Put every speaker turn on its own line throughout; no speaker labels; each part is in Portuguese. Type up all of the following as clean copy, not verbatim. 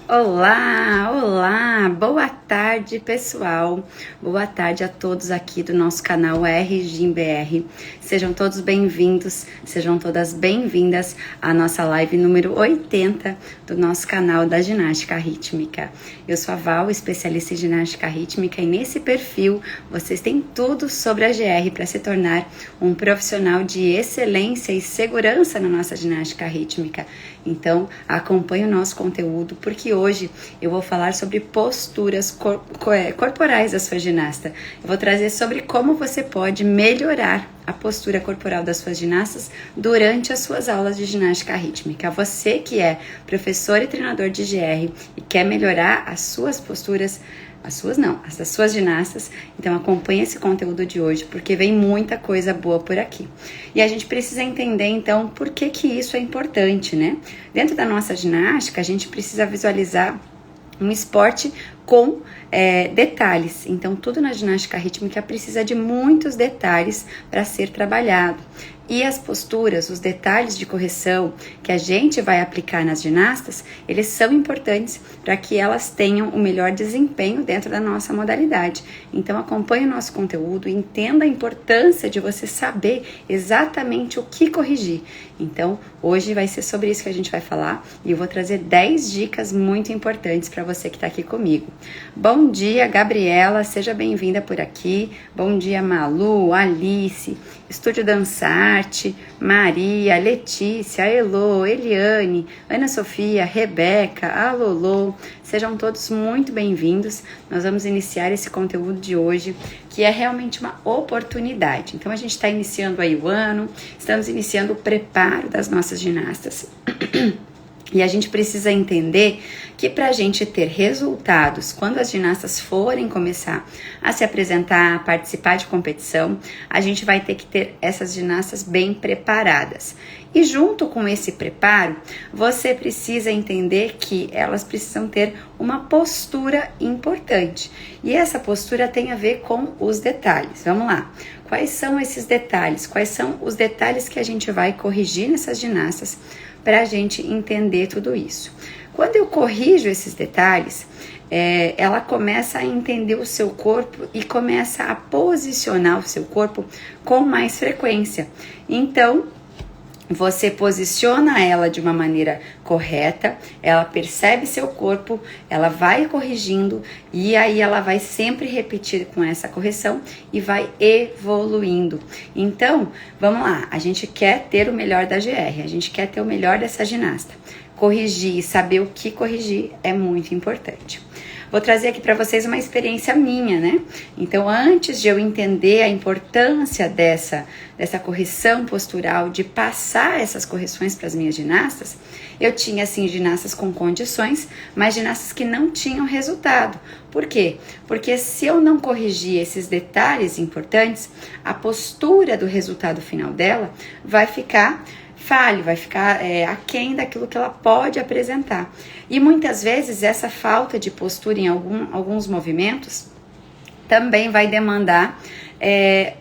Olá, olá, boa tarde pessoal, boa tarde a todos aqui do nosso canal RGimBR, sejam todos bem-vindos, sejam todas bem-vindas à nossa live número 80 do nosso canal da ginástica rítmica. Eu sou a Val, especialista em ginástica rítmica, e nesse perfil vocês têm tudo sobre a GR para se tornar um profissional de excelência e segurança na nossa ginástica rítmica. Então acompanhe o nosso conteúdo, porque hoje eu vou falar sobre posturas corporais da sua ginasta. Eu vou trazer sobre como você pode melhorar a postura corporal das suas ginastas durante as suas aulas de ginástica rítmica. Você que é professor e treinador de GR e quer melhorar as suas posturas, as das suas ginastas, então acompanhe esse conteúdo de hoje, porque vem muita coisa boa por aqui. E a gente precisa entender, então, por que isso é importante, né? Dentro da nossa ginástica, a gente precisa visualizar um esporte com detalhes. Então, tudo na ginástica rítmica precisa de muitos detalhes para ser trabalhado. E as posturas, os detalhes de correção que a gente vai aplicar nas ginastas, eles são importantes para que elas tenham o melhor desempenho dentro da nossa modalidade. Então acompanhe o nosso conteúdo, entenda a importância de você saber exatamente o que corrigir. Então hoje vai ser sobre isso que a gente vai falar, e eu vou trazer 10 dicas muito importantes para você que está aqui comigo. Bom dia, Gabriela, seja bem-vinda por aqui. Bom dia, Malu, Alice, Estúdio Dançarte, Maria, Letícia, Elô, Eliane, Ana Sofia, Rebeca, Alolô, sejam todos muito bem-vindos. Nós vamos iniciar esse conteúdo de hoje, que é realmente uma oportunidade. Então a gente está iniciando aí o ano, estamos iniciando o preparo das nossas ginastas. E a gente precisa entender que para a gente ter resultados, quando as ginastas forem começar a se apresentar, a participar de competição, a gente vai ter que ter essas ginastas bem preparadas. E junto com esse preparo, você precisa entender que elas precisam ter uma postura importante. E essa postura tem a ver com os detalhes. Vamos lá. Quais são esses detalhes? Quais são os detalhes que a gente vai corrigir nessas ginastas para a gente entender tudo isso? Quando eu corrijo esses detalhes, ela começa a entender o seu corpo e começa a posicionar o seu corpo com mais frequência. Então, você posiciona ela de uma maneira correta, ela percebe seu corpo, ela vai corrigindo, e aí ela vai sempre repetir com essa correção e vai evoluindo. Então, vamos lá, a gente quer ter o melhor da GR, a gente quer ter o melhor dessa ginasta. Corrigir, saber o que corrigir é muito importante. Vou trazer aqui para vocês uma experiência minha, né? Então, antes de eu entender a importância dessa correção postural, de passar essas correções para as minhas ginastas, eu tinha, assim, ginastas com condições, mas ginastas que não tinham resultado. Por quê? Porque se eu não corrigir esses detalhes importantes, a postura do resultado final dela vai ficar falho, vai ficar aquém daquilo que ela pode apresentar. E muitas vezes essa falta de postura em alguns movimentos também vai demandar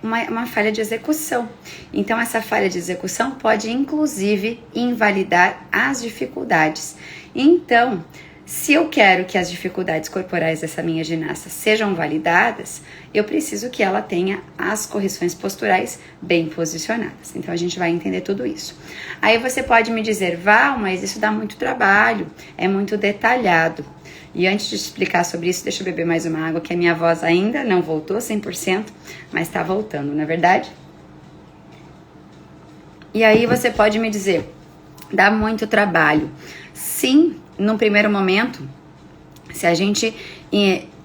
uma falha de execução. Então essa falha de execução pode inclusive invalidar as dificuldades. Então, se eu quero que as dificuldades corporais dessa minha ginasta sejam validadas, eu preciso que ela tenha as correções posturais bem posicionadas. Então, a gente vai entender tudo isso. Aí você pode me dizer, Val, mas isso dá muito trabalho, é muito detalhado. E antes de explicar sobre isso, deixa eu beber mais uma água, que a minha voz ainda não voltou 100%, mas tá voltando, não é verdade? E aí você pode me dizer, dá muito trabalho. Sim, num primeiro momento, se a gente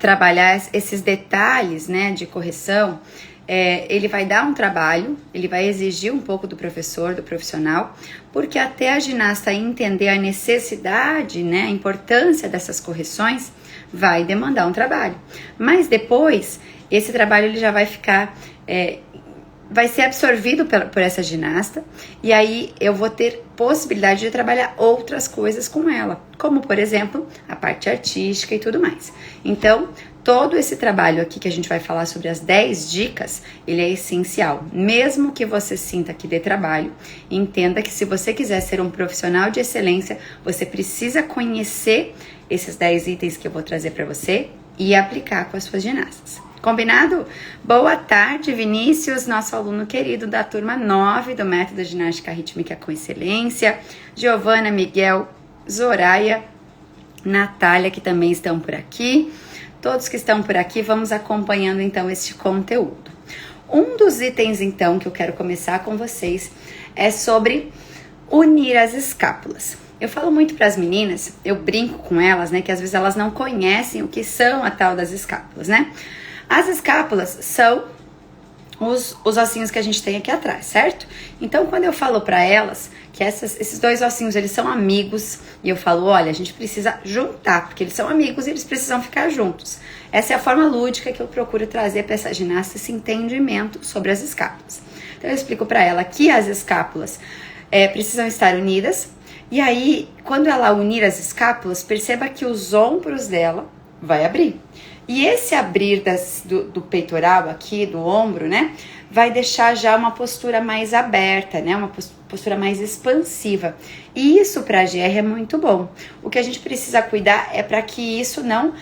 trabalhar esses detalhes, né, de correção, ele vai dar um trabalho, ele vai exigir um pouco do professor, do profissional, porque até a ginasta entender a necessidade, né, a importância dessas correções, vai demandar um trabalho. Mas depois, esse trabalho ele já vai ficar vai ser absorvido por essa ginasta e aí eu vou ter possibilidade de trabalhar outras coisas com ela, como por exemplo a parte artística e tudo mais. Então, todo esse trabalho aqui que a gente vai falar sobre as 10 dicas, ele é essencial. Mesmo que você sinta que dê trabalho, entenda que se você quiser ser um profissional de excelência, você precisa conhecer esses 10 itens que eu vou trazer para você e aplicar com as suas ginastas. Combinado? Boa tarde, Vinícius, nosso aluno querido da turma 9 do Método Ginástica Rítmica com Excelência. Giovana, Miguel, Zoraia, Natália, que também estão por aqui. Todos que estão por aqui, vamos acompanhando então este conteúdo. Um dos itens então que eu quero começar com vocês é sobre unir as escápulas. Eu falo muito para as meninas, eu brinco com elas, né, que às vezes elas não conhecem o que são a tal das escápulas, né? As escápulas são os ossinhos que a gente tem aqui atrás, certo? Então, quando eu falo para elas que esses dois ossinhos, eles são amigos, e eu falo, olha, a gente precisa juntar, porque eles são amigos e eles precisam ficar juntos. Essa é a forma lúdica que eu procuro trazer para essa ginasta, esse entendimento sobre as escápulas. Então, eu explico para ela que as escápulas precisam estar unidas, e aí, quando ela unir as escápulas, perceba que os ombros dela vai abrir. E esse abrir do peitoral aqui, do ombro, né, vai deixar já uma postura mais aberta, né, uma postura mais expansiva. E isso para a GR é muito bom. O que a gente precisa cuidar é para que isso não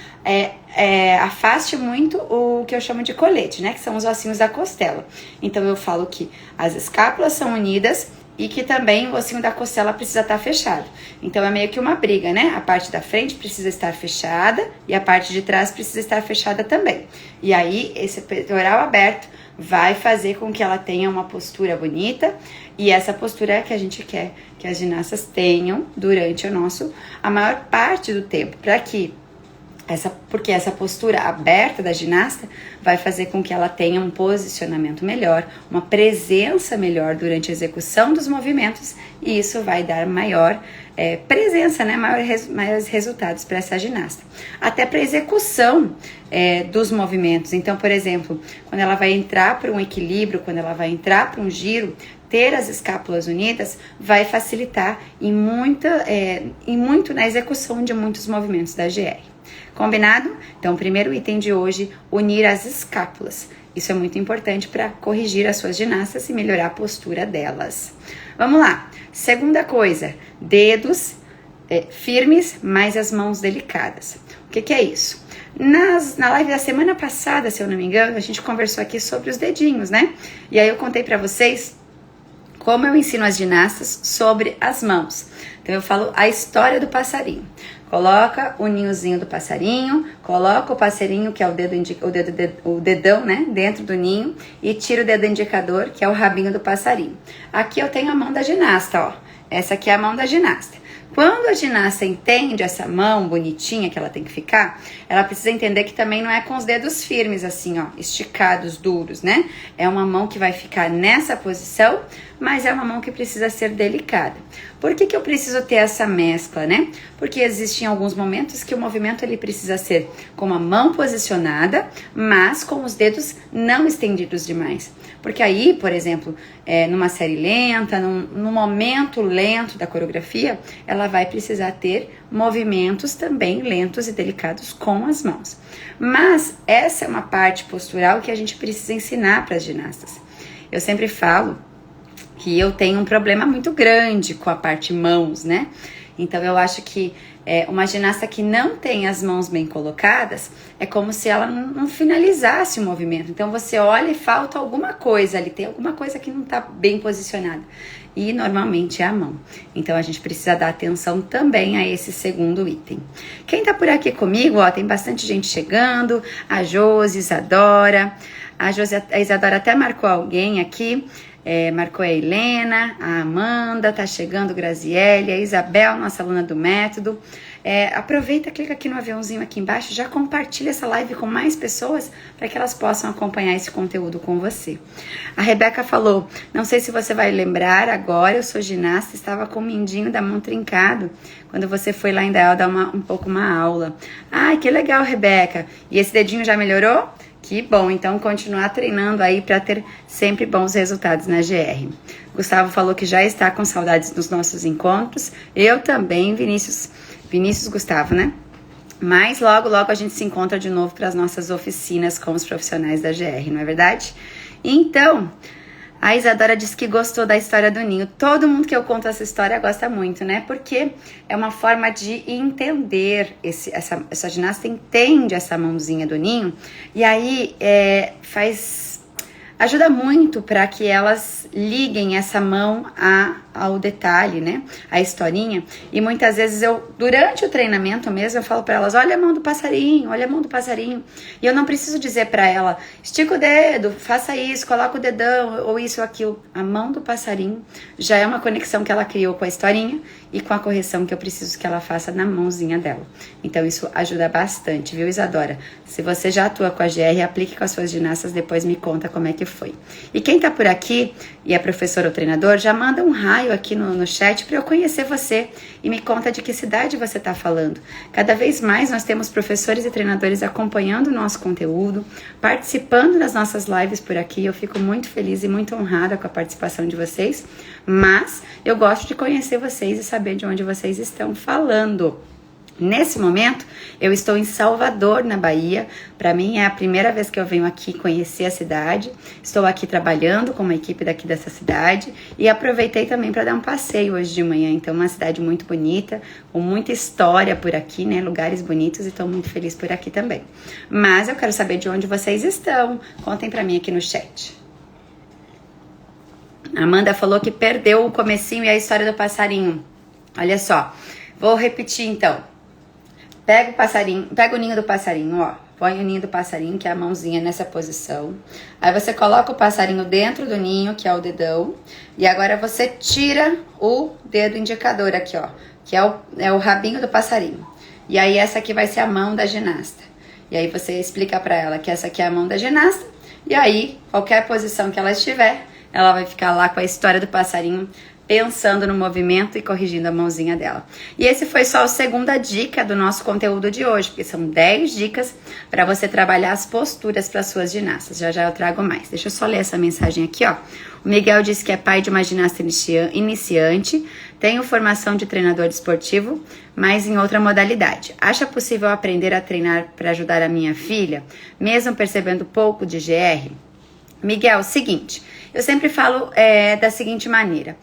afaste muito o que eu chamo de colete, né, que são os ossinhos da costela. Então eu falo que as escápulas são unidas e que também o ossinho da costela precisa estar fechado. Então é meio que uma briga, né? A parte da frente precisa estar fechada e a parte de trás precisa estar fechada também. E aí esse peitoral aberto vai fazer com que ela tenha uma postura bonita, e essa postura é que a gente quer que as ginastas tenham durante a maior parte do tempo, porque essa postura aberta da ginasta vai fazer com que ela tenha um posicionamento melhor, uma presença melhor durante a execução dos movimentos, e isso vai dar maior presença, né? Maiores resultados para essa ginasta. Até para a execução dos movimentos. Então, por exemplo, quando ela vai entrar para um equilíbrio, quando ela vai entrar para um giro, ter as escápulas unidas vai facilitar muito na execução de muitos movimentos da GR. Combinado? Então, o primeiro item de hoje, unir as escápulas. Isso é muito importante para corrigir as suas ginastas e melhorar a postura delas. Vamos lá. Segunda coisa, dedos firmes, mas as mãos delicadas. O que é isso? Na live da semana passada, se eu não me engano, a gente conversou aqui sobre os dedinhos, né? E aí eu contei para vocês como eu ensino as ginastas sobre as mãos. Então eu falo a história do passarinho. Coloca o ninhozinho do passarinho, coloca o passarinho, que é o dedão, né, dentro do ninho, e tira o dedo indicador, que é o rabinho do passarinho. Aqui eu tenho a mão da ginasta, ó. Essa aqui é a mão da ginasta. Quando a ginasta entende essa mão bonitinha que ela tem que ficar, ela precisa entender que também não é com os dedos firmes, assim, ó, esticados, duros, né? É uma mão que vai ficar nessa posição, mas é uma mão que precisa ser delicada. Por que eu preciso ter essa mescla, né? Porque existem alguns momentos que o movimento ele precisa ser com a mão posicionada, mas com os dedos não estendidos demais. Porque aí, por exemplo, numa série lenta, num momento lento da coreografia, ela vai precisar ter movimentos também lentos e delicados com as mãos. Mas essa é uma parte postural que a gente precisa ensinar para as ginastas. Eu sempre falo que eu tenho um problema muito grande com a parte mãos, né? Então eu acho que uma ginasta que não tem as mãos bem colocadas é como se ela não finalizasse o movimento. Então você olha e falta alguma coisa ali, tem alguma coisa que não está bem posicionada. E normalmente é a mão. Então a gente precisa dar atenção também a esse segundo item. Quem tá por aqui comigo, ó, tem bastante gente chegando. A Josi, Isadora. A Isadora até marcou alguém aqui. Marcou a Helena, a Amanda, tá chegando, Graziele, a Isabel, nossa aluna do método. Aproveita, clica aqui no aviãozinho aqui embaixo, já compartilha essa live com mais pessoas para que elas possam acompanhar esse conteúdo com você. A Rebeca falou, não sei se você vai lembrar agora, eu sou ginasta, estava com o mindinho da mão trincado, quando você foi lá em Dael dar um pouco uma aula. Ai, que legal, Rebeca. E esse dedinho já melhorou? Que bom, então continuar treinando aí para ter sempre bons resultados na GR. Gustavo falou que já está com saudades dos nossos encontros. Eu também, Vinícius Gustavo, né? Mas logo a gente se encontra de novo para as nossas oficinas com os profissionais da GR, não é verdade? Então, a Isadora disse que gostou da história do ninho. Todo mundo que eu conto essa história gosta muito, né? Porque é uma forma de entender, essa ginasta entende essa mãozinha do ninho, e aí ajuda muito para que elas liguem essa mão ao detalhe, né? A historinha. E muitas vezes durante o treinamento mesmo, eu falo para elas, olha a mão do passarinho, olha a mão do passarinho. E eu não preciso dizer para ela, estica o dedo, faça isso, coloca o dedão, ou isso ou aquilo. A mão do passarinho já é uma conexão que ela criou com a historinha e com a correção que eu preciso que ela faça na mãozinha dela. Então isso ajuda bastante, viu, Isadora? Se você já atua com a GR, aplique com as suas ginastas, depois me conta como é que foi. E quem tá por aqui e é professor ou treinador, já manda um raio aqui no chat para eu conhecer você e me conta de que cidade você tá falando. Cada vez mais nós temos professores e treinadores acompanhando o nosso conteúdo, participando das nossas lives por aqui. Eu fico muito feliz e muito honrada com a participação de vocês, mas eu gosto de conhecer vocês e saber de onde vocês estão falando. Nesse momento, eu estou em Salvador, na Bahia. Para mim é a primeira vez que eu venho aqui conhecer a cidade. Estou aqui trabalhando com uma equipe daqui dessa cidade e aproveitei também para dar um passeio hoje de manhã. Então, uma cidade muito bonita, com muita história por aqui, né? Lugares bonitos, e estou muito feliz por aqui também. Mas eu quero saber de onde vocês estão. Contem para mim aqui no chat. A Amanda falou que perdeu o comecinho e a história do passarinho. Olha só, vou repetir então. Pega o ninho do passarinho, ó. Põe o ninho do passarinho, que é a mãozinha nessa posição. Aí você coloca o passarinho dentro do ninho, que é o dedão. E agora você tira o dedo indicador aqui, ó. Que é o rabinho do passarinho. E aí essa aqui vai ser a mão da ginasta. E aí você explica pra ela que essa aqui é a mão da ginasta. E aí, qualquer posição que ela estiver, ela vai ficar lá com a história do passarinho, pensando no movimento e corrigindo a mãozinha dela. E esse foi só a segunda dica do nosso conteúdo de hoje, porque são 10 dicas para você trabalhar as posturas para suas ginastas. Já eu trago mais. Deixa eu só ler essa mensagem aqui, ó. O Miguel disse que é pai de uma ginasta iniciante, tenho formação de treinador desportivo, mas em outra modalidade. Acha possível aprender a treinar para ajudar a minha filha, mesmo percebendo pouco de GR? Miguel, seguinte, eu sempre falo da seguinte maneira.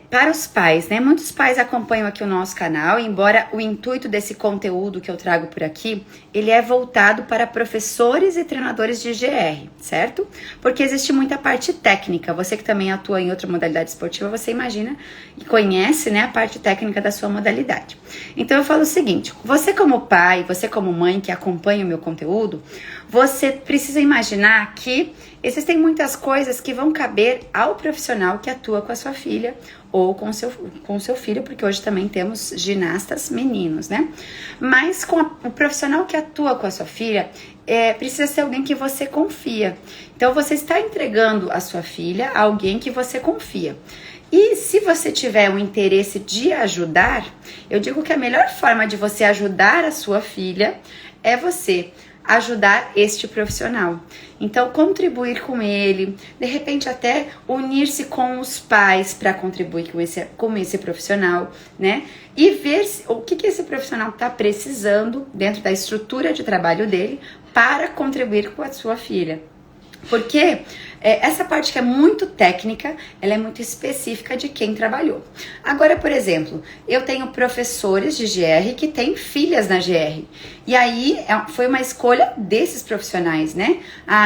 Para os pais, né? Muitos pais acompanham aqui o nosso canal, embora o intuito desse conteúdo que eu trago por aqui, ele é voltado para professores e treinadores de GR, certo? Porque existe muita parte técnica. Você que também atua em outra modalidade esportiva, você imagina e conhece, né, a parte técnica da sua modalidade. Então eu falo o seguinte, você como pai, você como mãe que acompanha o meu conteúdo, você precisa imaginar que existem muitas coisas que vão caber ao profissional que atua com a sua filha ou com seu filho, porque hoje também temos ginastas meninos, né? Mas o profissional que atua com a sua filha precisa ser alguém que você confia. Então você está entregando a sua filha a alguém que você confia. E se você tiver o interesse de ajudar, eu digo que a melhor forma de você ajudar a sua filha é você ajudar este profissional. Então, contribuir com ele, de repente até unir-se com os pais para contribuir com esse profissional, né? E ver o que esse profissional está precisando dentro da estrutura de trabalho dele para contribuir com a sua filha. Porque essa parte que é muito técnica, ela é muito específica de quem trabalhou. Agora, por exemplo, eu tenho professores de GR que têm filhas na GR. E aí, foi uma escolha desses profissionais, né?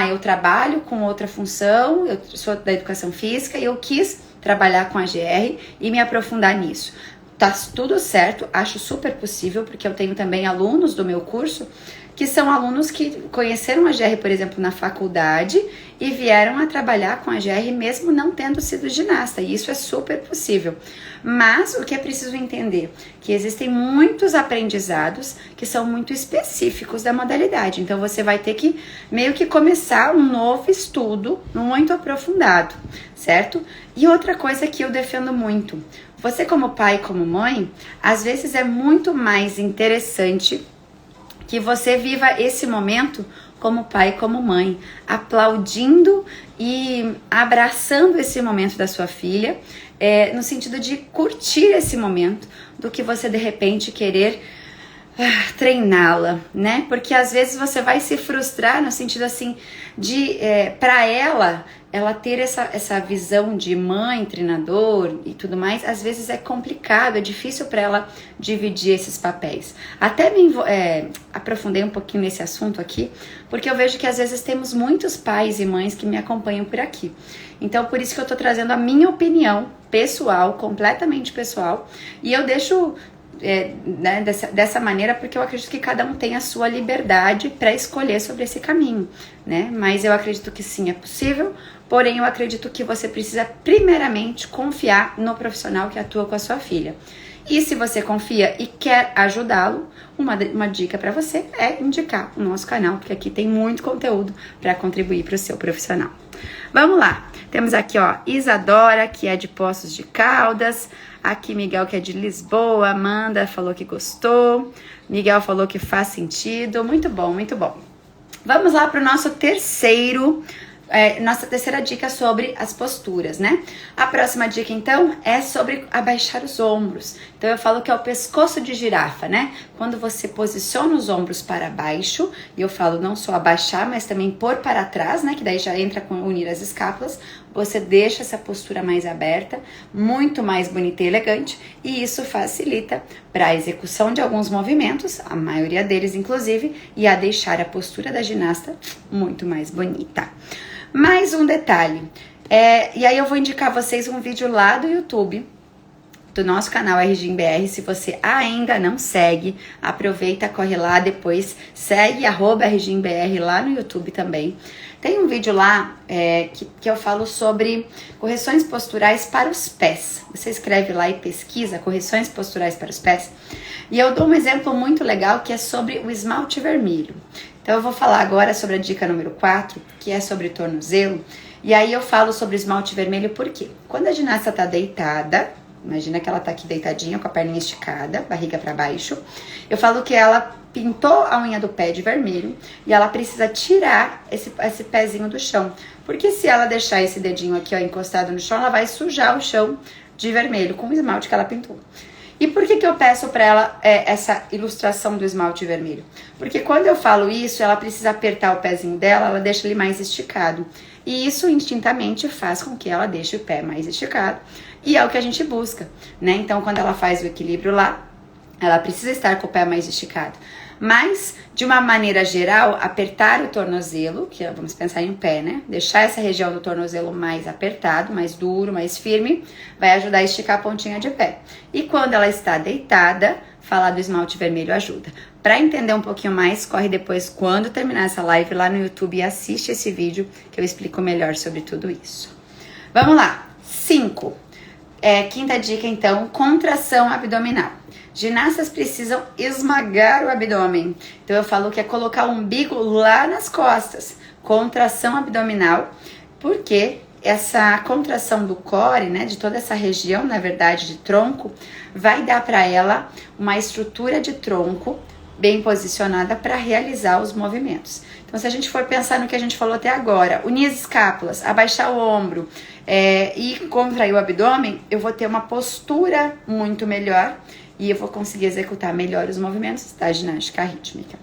Eu trabalho com outra função, eu sou da educação física e eu quis trabalhar com a GR e me aprofundar nisso. Tá tudo certo, acho super possível, porque eu tenho também alunos do meu curso que são alunos que conheceram a GR, por exemplo, na faculdade e vieram a trabalhar com a GR mesmo não tendo sido ginasta, e isso é super possível. Mas o que é preciso entender? Que existem muitos aprendizados que são muito específicos da modalidade, então você vai ter que meio que começar um novo estudo muito aprofundado, certo? E outra coisa que eu defendo muito, você como pai, como mãe, às vezes é muito mais interessante que você viva esse momento como pai, como mãe, aplaudindo e abraçando esse momento da sua filha, no sentido de curtir esse momento, do que você de repente querer treiná-la, né? Porque às vezes você vai se frustrar no sentido assim de para ela ter essa visão de mãe, treinador e tudo mais, às vezes é complicado, é difícil para ela dividir esses papéis. Até me aprofundei um pouquinho nesse assunto aqui, porque eu vejo que às vezes temos muitos pais e mães que me acompanham por aqui. Então, por isso que eu tô trazendo a minha opinião pessoal, completamente pessoal, e eu deixo né, dessa maneira, porque eu acredito que cada um tem a sua liberdade para escolher sobre esse caminho, né? Mas eu acredito que sim, é possível, porém eu acredito que você precisa primeiramente confiar no profissional que atua com a sua filha. E se você confia e quer ajudá-lo, uma dica para você é indicar o nosso canal, porque aqui tem muito conteúdo para contribuir para o seu profissional. Vamos lá, temos aqui ó, Isadora, que é de Poços de Caldas, aqui Miguel, que é de Lisboa, Amanda falou que gostou, Miguel falou que faz sentido, muito bom, muito bom. Vamos lá para o nosso nossa terceira dica sobre as posturas, né? A próxima dica, então, é sobre abaixar os ombros. Então, eu falo que é o pescoço de girafa, né? Quando você posiciona os ombros para baixo, e eu falo não só abaixar, mas também pôr para trás, né? Que daí já entra com unir as escápulas. Você deixa essa postura mais aberta, muito mais bonita e elegante, e isso facilita para a execução de alguns movimentos, a maioria deles, inclusive, e a deixar a postura da ginasta muito mais bonita. Mais um detalhe, e aí eu vou indicar a vocês um vídeo lá do YouTube, do nosso canal RGBR. Se você ainda não segue, aproveita, corre lá, depois segue @RGBR lá no YouTube também. Tem um vídeo lá que eu falo sobre correções posturais para os pés. Você escreve lá e pesquisa correções posturais para os pés. E eu dou um exemplo muito legal que é sobre o esmalte vermelho. Então eu vou falar agora sobre a dica número 4, que é sobre tornozelo. E aí eu falo sobre o esmalte vermelho porque quando a ginasta tá deitada, imagina que ela tá aqui deitadinha com a perninha esticada, barriga para baixo, eu falo que ela pintou a unha do pé de vermelho e ela precisa tirar esse pezinho do chão. Porque se ela deixar esse dedinho aqui ó, encostado no chão, ela vai sujar o chão de vermelho com o esmalte que ela pintou. E por que eu peço para ela essa ilustração do esmalte vermelho? Porque quando eu falo isso, ela precisa apertar o pezinho dela, ela deixa ele mais esticado. E isso instintamente faz com que ela deixe o pé mais esticado. E é o que a gente busca, né? Então, quando ela faz o equilíbrio lá, ela precisa estar com o pé mais esticado. Mas, de uma maneira geral, apertar o tornozelo, que vamos pensar em um pé, né? Deixar essa região do tornozelo mais apertado, mais duro, mais firme, vai ajudar a esticar a pontinha de pé. E quando ela está deitada, falar do esmalte vermelho ajuda. Para entender um pouquinho mais, corre depois, quando terminar essa live, lá no YouTube e assiste esse vídeo, que eu explico melhor sobre tudo isso. Vamos lá. 5. Quinta dica, então, contração abdominal. Ginastas precisam esmagar o abdômen. Então eu falo que é colocar o umbigo lá nas costas. Contração abdominal, porque essa contração do core, né, de toda essa região, na verdade, de tronco, vai dar para ela uma estrutura de tronco bem posicionada para realizar os movimentos. Então, se a gente for pensar no que a gente falou até agora, unir as escápulas, abaixar o ombro e contrair o abdômen, eu vou ter uma postura muito melhor e eu vou conseguir executar melhor os movimentos da ginástica rítmica.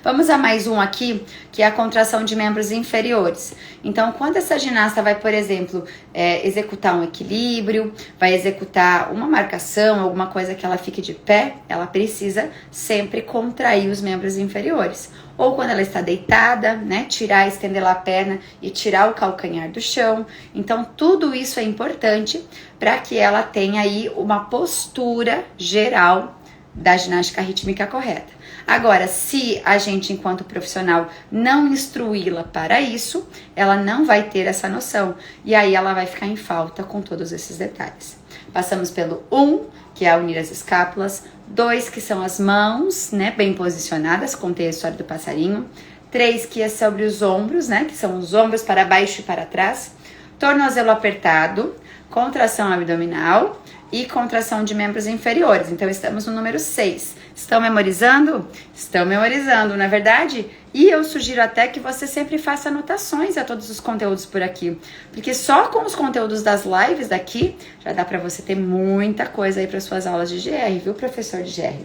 Vamos a mais um aqui, que é a contração de membros inferiores. Então, quando essa ginasta vai, por exemplo, executar um equilíbrio, vai executar uma marcação, alguma coisa que ela fique de pé, ela precisa sempre contrair os membros inferiores. Ou quando ela está deitada, né, tirar, estender lá a perna e tirar o calcanhar do chão. Então, tudo isso é importante para que ela tenha aí uma postura geral da ginástica rítmica correta. Agora, se a gente, enquanto profissional, não instruí-la para isso, ela não vai ter essa noção. E aí ela vai ficar em falta com todos esses detalhes. Passamos pelo 1, que é unir as escápulas. 2, que são as mãos, né, bem posicionadas, contei a história do passarinho. 3, que é sobre os ombros, né, que são os ombros para baixo e para trás. Tornozelo apertado, contração abdominal. e contração de membros inferiores. Então, estamos no número 6. Estão memorizando? Estão memorizando, não é verdade? E eu sugiro até que você sempre faça anotações a todos os conteúdos por aqui. Porque só com os conteúdos das lives daqui, já dá para você ter muita coisa aí para suas aulas de GR, viu, professor de GR?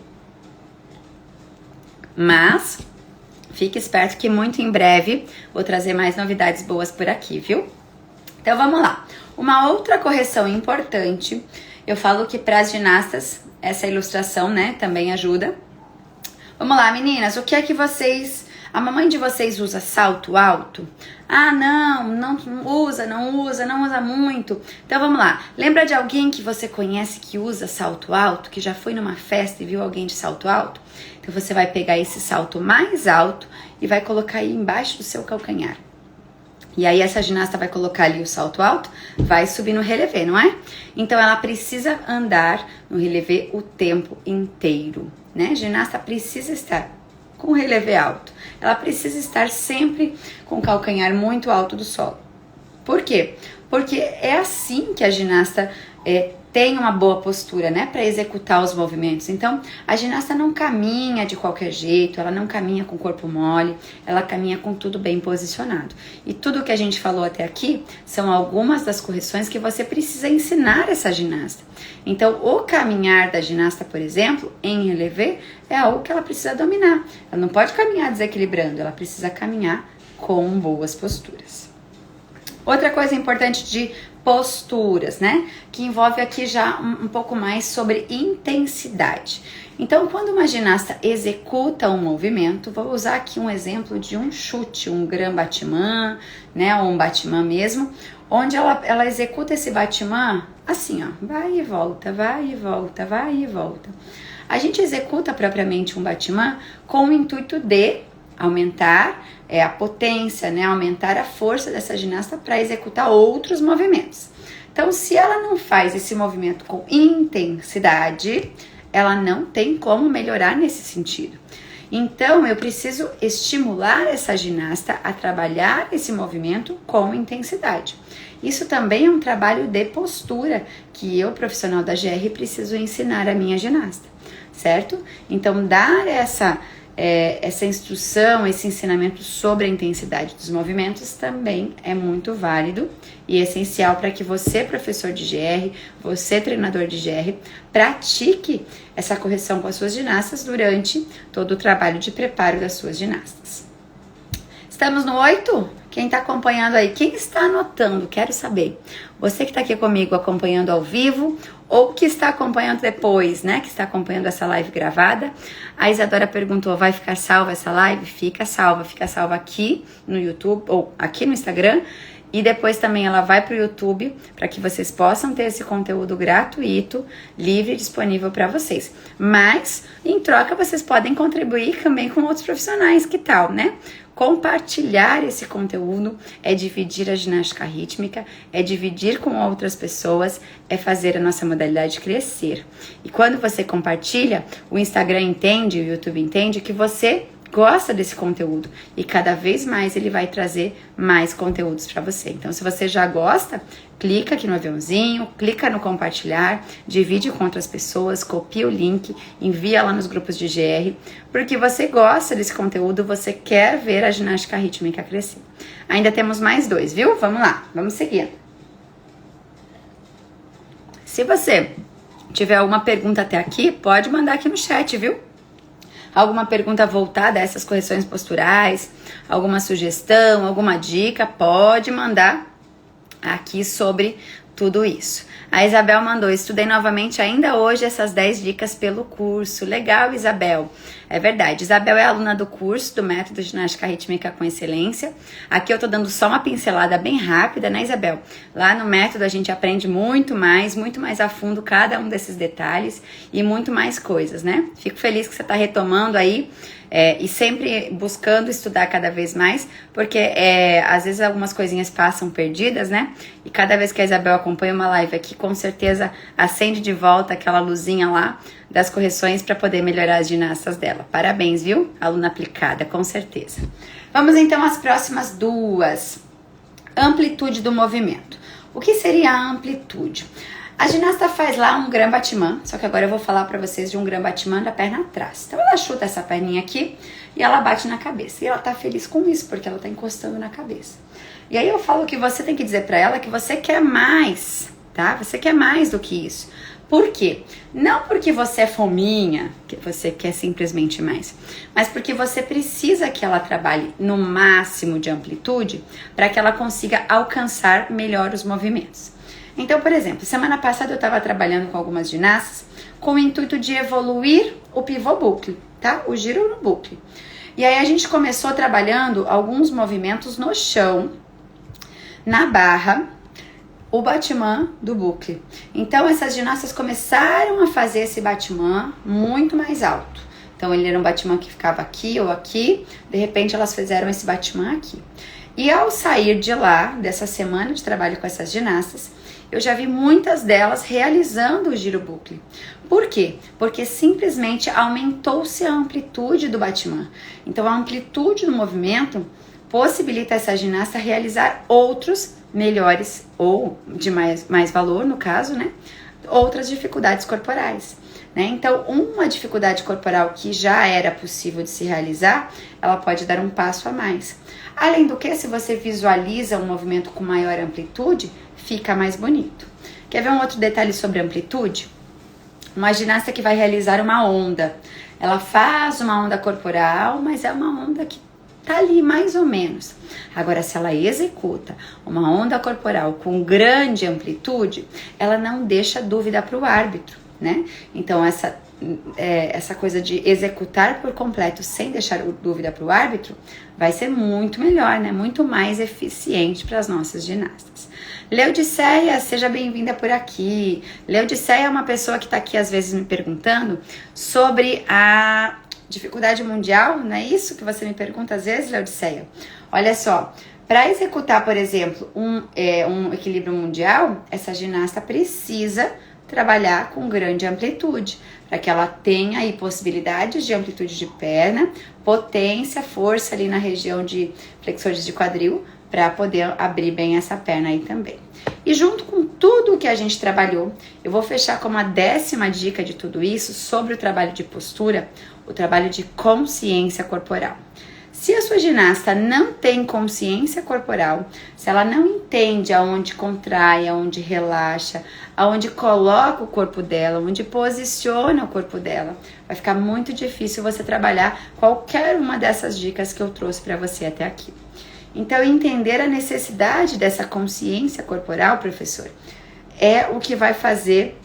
Mas fique esperto que muito em breve vou trazer mais novidades boas por aqui, viu? Então vamos lá. Uma outra correção importante, eu falo que para as ginastas, essa ilustração, né, também ajuda. Vamos lá, meninas, o que é que vocês... A mamãe de vocês usa salto alto? Ah, não usa muito. Então vamos lá. Lembra de alguém que você conhece que usa salto alto, que já foi numa festa e viu alguém de salto alto? Então você vai pegar esse salto mais alto e vai colocar aí embaixo do seu calcanhar. E aí essa ginasta vai colocar ali o salto alto, vai subir no relevê, não é? Então ela precisa andar no relevê o tempo inteiro, né? A ginasta precisa estar com o relevê alto. Ela precisa estar sempre com o calcanhar muito alto do solo. Por quê? Porque é assim que a ginasta tem uma boa postura, né, para executar os movimentos. Então, a ginasta não caminha de qualquer jeito, ela não caminha com o corpo mole, ela caminha com tudo bem posicionado. E tudo que a gente falou até aqui são algumas das correções que você precisa ensinar essa ginasta. Então, o caminhar da ginasta, por exemplo, em relevê, é algo que ela precisa dominar. Ela não pode caminhar desequilibrando, ela precisa caminhar com boas posturas. Outra coisa importante de posturas, né? Que envolve aqui já um pouco mais sobre intensidade. Então, quando uma ginasta executa um movimento, vou usar aqui um exemplo de um chute, um grand bâtiment, né? Ou um bâtiment mesmo, onde ela executa esse bâtiment assim, ó, vai e volta, vai e volta, vai e volta. A gente executa propriamente um bâtiment com o intuito de aumentar a potência, né? Aumentar a força dessa ginasta para executar outros movimentos. Então, se ela não faz esse movimento com intensidade, ela não tem como melhorar nesse sentido. Então, eu preciso estimular essa ginasta a trabalhar esse movimento com intensidade. Isso também é um trabalho de postura que eu, profissional da GR, preciso ensinar a minha ginasta, certo? Então, dar essa instrução, esse ensinamento sobre a intensidade dos movimentos também é muito válido e essencial para que você, professor de GR, você, treinador de GR, pratique essa correção com as suas ginastas durante todo o trabalho de preparo das suas ginastas. Estamos no 8? Quem está acompanhando aí? Quem está anotando? Quero saber. Você que está aqui comigo acompanhando ao vivo ou que está acompanhando depois, né? Que está acompanhando essa live gravada. A Isadora perguntou, vai ficar salva essa live? Fica salva aqui no YouTube ou aqui no Instagram. E depois também ela vai para o YouTube para que vocês possam ter esse conteúdo gratuito, livre e disponível para vocês. Mas, em troca, vocês podem contribuir também com outros profissionais, que tal, né? Compartilhar esse conteúdo é dividir a ginástica rítmica, é dividir com outras pessoas, é fazer a nossa modalidade crescer. E quando você compartilha, o Instagram entende, o YouTube entende que você gosta desse conteúdo e cada vez mais ele vai trazer mais conteúdos para você. Então, se você já gosta, clica aqui no aviãozinho, clica no compartilhar, divide com outras pessoas, copia o link, envia lá nos grupos de GR, porque você gosta desse conteúdo, você quer ver a ginástica rítmica crescer. Ainda temos mais 2, viu? Vamos lá, vamos seguir. Se você tiver alguma pergunta até aqui, pode mandar aqui no chat, viu? Alguma pergunta voltada a essas correções posturais, alguma sugestão, alguma dica, pode mandar aqui sobre tudo isso. A Isabel mandou, estudei novamente ainda hoje essas 10 dicas pelo curso. Legal, Isabel. É verdade, Isabel é aluna do curso do Método Ginástica Rítmica com Excelência. Aqui eu tô dando só uma pincelada bem rápida, né, Isabel? Lá no método a gente aprende muito mais a fundo cada um desses detalhes e muito mais coisas, né? Fico feliz que você tá retomando aí e sempre buscando estudar cada vez mais, porque às vezes algumas coisinhas passam perdidas, né? E cada vez que a Isabel acompanha uma live aqui, com certeza acende de volta aquela luzinha lá das correções para poder melhorar as ginastas dela. Parabéns, viu? Aluna aplicada, com certeza. Vamos então às próximas 2. Amplitude do movimento. O que seria a amplitude? A ginasta faz lá um grand battement, só que agora eu vou falar pra vocês de um grand battement da perna atrás. Então ela chuta essa perninha aqui e ela bate na cabeça. E ela tá feliz com isso, porque ela tá encostando na cabeça. E aí eu falo que você tem que dizer pra ela que você quer mais, tá? Você quer mais do que isso. Por quê? Não porque você é fominha, que você quer simplesmente mais, mas porque você precisa que ela trabalhe no máximo de amplitude para que ela consiga alcançar melhor os movimentos. Então, por exemplo, semana passada eu estava trabalhando com algumas ginastas com o intuito de evoluir o pivô bucle, tá? O giro no bucle. E aí a gente começou trabalhando alguns movimentos no chão, na barra, o battement do bucle. Então essas ginastas começaram a fazer esse batiment muito mais alto. Então ele era um batiment que ficava aqui ou aqui, de repente elas fizeram esse batiment aqui. E ao sair de lá, dessa semana de trabalho com essas ginastas, eu já vi muitas delas realizando o giro bucle. Por quê? Porque simplesmente aumentou-se a amplitude do batiment. Então a amplitude do movimento possibilita essa ginasta realizar outros melhores ou de mais valor, no caso, né? Outras dificuldades corporais, né? Então, uma dificuldade corporal que já era possível de se realizar, ela pode dar um passo a mais. Além do que, se você visualiza um movimento com maior amplitude, fica mais bonito. Quer ver um outro detalhe sobre amplitude? Uma ginasta que vai realizar uma onda. Ela faz uma onda corporal, mas é uma onda que tá ali mais ou menos. Agora, se ela executa uma onda corporal com grande amplitude, ela não deixa dúvida para o árbitro, né? Então, essa coisa de executar por completo sem deixar dúvida para o árbitro vai ser muito melhor, né? Muito mais eficiente para as nossas ginastas. Leudiceia, seja bem-vinda por aqui. Leudiceia é uma pessoa que está aqui às vezes me perguntando sobre a dificuldade mundial, não é isso que você me pergunta às vezes, Leudiceia? Olha só, para executar, por exemplo, um equilíbrio mundial, essa ginasta precisa trabalhar com grande amplitude, para que ela tenha aí possibilidades de amplitude de perna, potência, força ali na região de flexores de quadril, para poder abrir bem essa perna aí também. E junto com tudo que a gente trabalhou, eu vou fechar com uma 10ª dica de tudo isso sobre o trabalho de postura, o trabalho de consciência corporal. Se a sua ginasta não tem consciência corporal, se ela não entende aonde contrai, aonde relaxa, aonde coloca o corpo dela, onde posiciona o corpo dela, vai ficar muito difícil você trabalhar qualquer uma dessas dicas que eu trouxe para você até aqui. Então, entender a necessidade dessa consciência corporal, professor, é o que vai fazer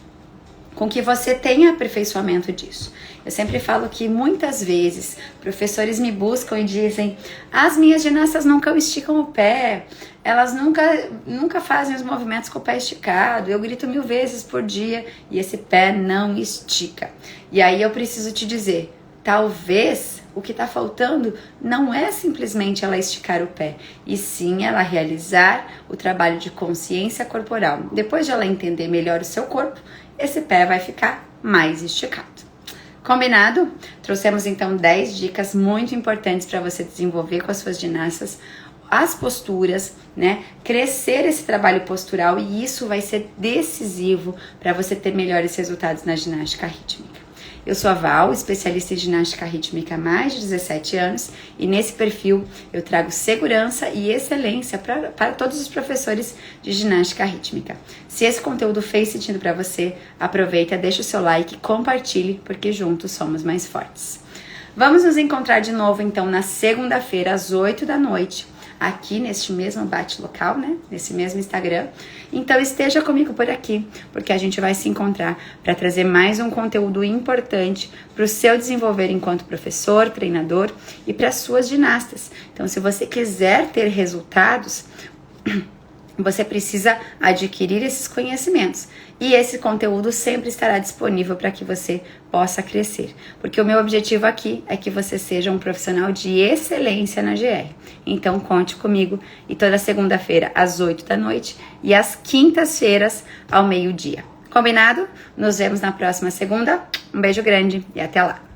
com que você tenha aperfeiçoamento disso. Eu sempre falo que muitas vezes professores me buscam e dizem: as minhas ginastas nunca esticam o pé, elas nunca fazem os movimentos com o pé esticado, eu grito 1000 vezes por dia e esse pé não estica. E aí eu preciso te dizer, talvez o que está faltando não é simplesmente ela esticar o pé, e sim ela realizar o trabalho de consciência corporal. Depois de ela entender melhor o seu corpo, esse pé vai ficar mais esticado. Combinado? Trouxemos então 10 dicas muito importantes para você desenvolver com as suas ginastas as posturas, né? Crescer esse trabalho postural, e isso vai ser decisivo para você ter melhores resultados na ginástica rítmica. Eu sou a Val, especialista em ginástica rítmica há mais de 17 anos, e nesse perfil eu trago segurança e excelência para todos os professores de ginástica rítmica. Se esse conteúdo fez sentido para você, aproveita, deixa o seu like, compartilhe, porque juntos somos mais fortes. Vamos nos encontrar de novo então na segunda-feira às 8 da noite, aqui neste mesmo bate-local, né? Nesse mesmo Instagram. Então esteja comigo por aqui, porque a gente vai se encontrar para trazer mais um conteúdo importante para o seu desenvolver enquanto professor, treinador e para as suas ginastas. Então, se você quiser ter resultados, você precisa adquirir esses conhecimentos. E esse conteúdo sempre estará disponível para que você possa crescer. Porque o meu objetivo aqui é que você seja um profissional de excelência na GR. Então conte comigo, e toda segunda-feira às 8 da noite e às quintas-feiras ao meio-dia. Combinado? Nos vemos na próxima segunda. Um beijo grande e até lá!